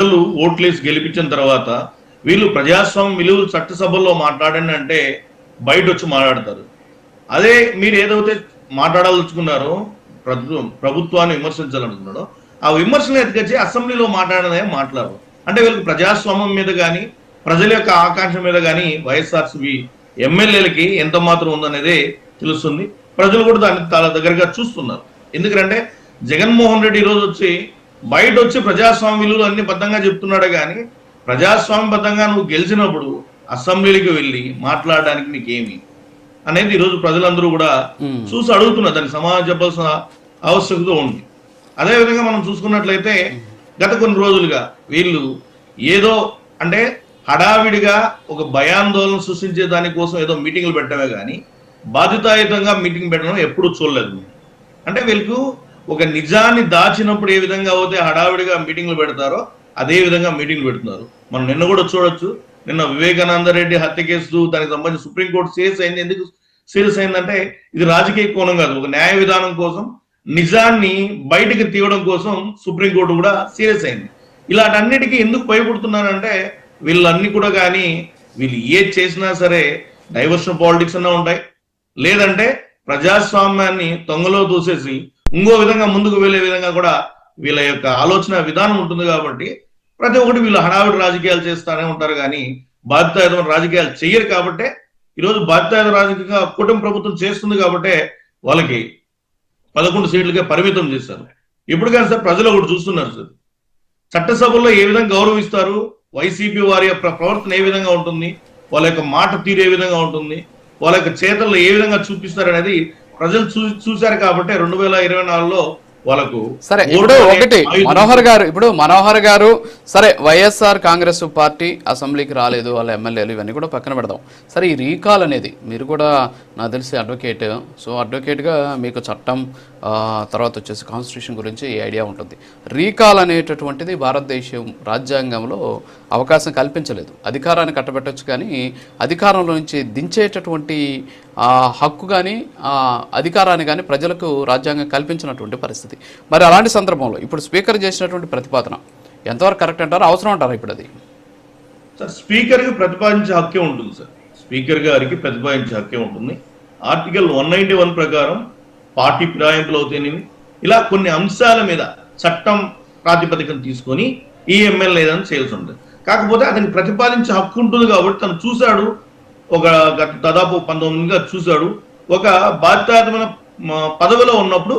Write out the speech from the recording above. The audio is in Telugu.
ప్రజలు ఓట్లేసి గెలిపించిన తర్వాత వీళ్ళు ప్రజాస్వామ్య విలువలు చట్టసభల్లో మాట్లాడండి అంటే బయట వచ్చి మాట్లాడతారు. అదే మీరు ఏదైతే మాట్లాడాలనుకున్నారో ప్రభుత్వాన్ని విమర్శించాలనుకున్నాడో ఆ విమర్శను ఎత్తుకొచ్చి అసెంబ్లీలో మాట్లాడనే మాట్లాడరు. అంటే వీళ్ళకి ప్రజాస్వామ్యం మీద కానీ ప్రజల యొక్క ఆకాంక్ష మీద కానీ వైఎస్ఆర్సీపీ ఎమ్మెల్యేలకి ఎంత మాత్రం ఉందనేదే తెలుస్తుంది. ప్రజలు కూడా దాన్ని చాలా దగ్గరగా చూస్తున్నారు. ఎందుకంటే జగన్మోహన్ రెడ్డి ఈరోజు వచ్చి బయట వచ్చి ప్రజాస్వామ్య విలువలు అన్ని బద్దంగా చెప్తున్నాడే కానీ ప్రజాస్వామ్యబద్ధంగా నువ్వు గెలిచినప్పుడు అసెంబ్లీకి వెళ్ళి మాట్లాడడానికి నీకేమి అనేది ఈరోజు ప్రజలందరూ కూడా చూసి అడుగుతున్నారు. దానికి సమాధానం చెప్పాల్సిన ఆవశ్యకత ఉంది. అదేవిధంగా మనం చూసుకున్నట్లయితే గత కొన్ని రోజులుగా వీళ్ళు ఏదో అంటే హడావిడిగా ఒక భయాందోళన సృష్టించే దానికోసం ఏదో మీటింగ్లు పెట్టడమే కానీ బాధ్యతాయుతంగా మీటింగ్ పెట్టడం ఎప్పుడూ చూడలేదు. అంటే వీళ్ళకు ఒక నిజాన్ని దాచినప్పుడు ఏ విధంగా అయితే హడావిడిగా మీటింగ్లు పెడతారో అదే విధంగా మీటింగ్లు పెడుతున్నారు. మనం నిన్న కూడా చూడొచ్చు. నిన్న వివేకానంద రెడ్డి హత్య కేసు దానికి సంబంధించి సుప్రీంకోర్టు సీరియస్ అయింది. ఎందుకు సీరియస్ అయిందంటే ఇది రాజకీయ కోణం కాదు, ఒక న్యాయ విధానం కోసం నిజాన్ని బయటకు తీయడం కోసం సుప్రీంకోర్టు కూడా సీరియస్ అయింది. ఇలాంటన్నిటికీ ఎందుకు భయపడుతున్నారంటే వీళ్ళన్నీ కూడా కానీ వీళ్ళు ఏది చేసినా సరే డైవర్షన్ పాలిటిక్స్ అన్నా ఉంటాయి, లేదంటే ప్రజాస్వామ్యాన్ని తొంగలో దూసేసి ఇంకో విధంగా ముందుకు వెళ్లే విధంగా కూడా వీళ్ళ యొక్క ఆలోచన విధానం ఉంటుంది. కాబట్టి ప్రతి ఒక్కటి వీళ్ళు హడావిడి రాజకీయాలు చేస్తానే ఉంటారు కానీ బాధ్యతాయుతమైన రాజకీయాలు చెయ్యరు. కాబట్టే ఈరోజు బాధ్యతాయుత రాజకీయంగా కూటమి ప్రభుత్వం చేస్తుంది. కాబట్టే వాళ్ళకి 11 సీట్లకే పరిమితం చేశారు. ఇప్పుడు కానీ సార్ ప్రజలు ఒకటి చూస్తున్నారు సార్, చట్టసభల్లో ఏ విధంగా గౌరవిస్తారు, వైసీపీ వారి యొక్క ప్రవర్తన ఏ విధంగా ఉంటుంది, వాళ్ళ యొక్క మాట తీరు ఏ విధంగా ఉంటుంది, వాళ్ళ యొక్క చేతల్లో ఏ విధంగా చూపిస్తారు అనేది ప్రజలు చూశారు. కాబట్టి 2024లో వాళ్ళకు సరే. ఇప్పుడు ఒకటి మనోహర్ గారు సరే వైఎస్ఆర్ కాంగ్రెస్ పార్టీ అసెంబ్లీకి రాలేదు, వాళ్ళ ఎమ్మెల్యేలు ఇవన్నీ కూడా పక్కన పెడదాం. సరే, ఈ రీకాల్ అనేది మీరు కూడా నాకు తెలిసి అడ్వకేట్, సో అడ్వకేట్గా మీకు చట్టం తర్వాత వచ్చేసి కాన్స్టిట్యూషన్ గురించి ఈ ఐడియా ఉంటుంది. రీకాల్ అనేటటువంటిది భారతదేశం రాజ్యాంగంలో అవకాశం కల్పించలేదు. అధికారాన్ని కట్టబెట్టచ్చు కానీ అధికారంలో నుంచి దించేటటువంటి హక్కు కానీ అధికారాన్ని కానీ ప్రజలకు రాజ్యాంగం కల్పించినటువంటి పరిస్థితి. మరి అలాంటి సందర్భంలో ఇప్పుడు స్పీకర్ చేసినటువంటి ప్రతిపాదన ఎంతవరకు కరెక్ట్ అంటారు, అవసరం అంటారా ఇప్పుడు అది? సార్, స్పీకర్కి ప్రతిపాదించే హక్కే ఉంటుంది సార్. స్పీకర్ గారికి ప్రతిపాదించే హక్కే ఉంటుంది. ఆర్టికల్ 191 ప్రకారం పార్టీ ఫిరాయింపులు అవుతాయని ఇలా కొన్ని అంశాల మీద చట్టం ప్రాతిపదికను తీసుకొని ఈ ఎమ్మెల్యే ఏదైనా చేయాల్సి ఉంటుంది. కాకపోతే అతనికి ప్రతిపాదించే హక్కు ఉంటుంది కాబట్టి తను చూశాడు, ఒక దాదాపు 19 చూశాడు, ఒక బాధ్యతాయుతమైన పదవిలో ఉన్నప్పుడు